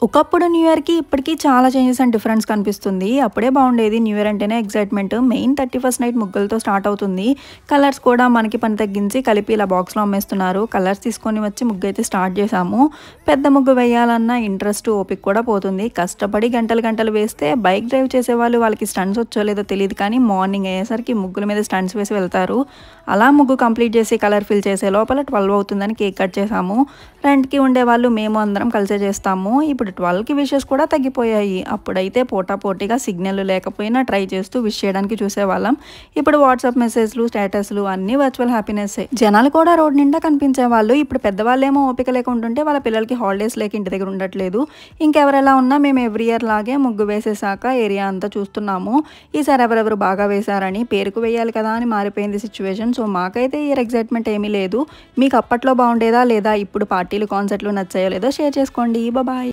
ఒకప్పుడు న్యూ ఇయర్‌కి ఇప్పటికి చాలా చేంజెస్ అండ్ డిఫరెన్స్ కనిపిస్తుంది. అప్పుడే బాగుండేది. న్యూ ఇయర్ అంటేనే ఎక్సైట్‌మెంట్. మెయిన్ 31st నైట్ ముగ్గులతో స్టార్ట్ అవుతుంది. కలర్స్ కూడా మనకి పని తగ్గించి కలిపి ఇలా బాక్స్‌లో అమ్మేస్తున్నారు. కలర్స్ తీసుకొని వచ్చి ముగ్గైతే స్టార్ట్ చేశాము. పెద్ద ముగ్గు వేయాలన్న ఇంట్రెస్ట్, ఓపిక కూడా పోతుంది. కష్టపడి గంటలు గంటలు వేస్తే బైక్ డ్రైవ్ చేసేవాళ్ళు వాళ్ళకి స్టంట్స్ వచ్చో లేదో తెలీదు కానీ మార్నింగ్ అయ్యేసరికి ముగ్గుల మీద స్టంట్స్ వేసి వెళ్తారు. అలా ముగ్గు కంప్లీట్ చేసి కలర్ ఫిల్ చేసే లోపల 12 అవుతుందని కేక్ కట్ చేశాము. రెంట్‌కి ఉండేవాళ్ళు మేము అందరం కలిసే చేస్తాము. ఇప్పుడు 12కి విషెస్ కూడా తగ్గిపోయాయి. అప్పుడైతే పోటాపోటీగా సిగ్నల్ లేకపోయినా ట్రై చేస్తూ విష్ చేయడానికి చూసేవాళ్ళం. ఇప్పుడు వాట్సాప్ మెసేజ్‌లు, స్టేటస్‌లు అన్నీ వర్చువల్ హ్యాపీనెస్సే. జనాలు కూడా రోడ్ నిండా కనిపించేవాళ్ళు. ఇప్పుడు పెద్దవాళ్ళేమో ఓపిక లేకుంటుంటే వాళ్ళ పిల్లలకి హాలిడేస్ లేక ఇంటి దగ్గర ఉండట్లేదు. ఇంకెవరెలా ఉన్నా మేము ఎవ్రీ ఇయర్ లాగే ముగ్గు వేసేసాక ఏరియా అంతా చూస్తున్నాము. ఈసారి ఎవరెవరు బాగా వేశారని, పేరుకు వేయాలి కదా అని మారిపోయింది సిచ్యువేషన్. సో మాకైతే ఈ ఇయర్ ఎక్సైట్‌మెంట్ ఏమీ లేదు. మీకు అప్పట్లో బాగుండేదా లేదా? ఇప్పుడు పార్టీలు, కాన్సర్ట్‌లు నచ్చాయో లేదో షేర్ చేసుకోండి. బాయ్.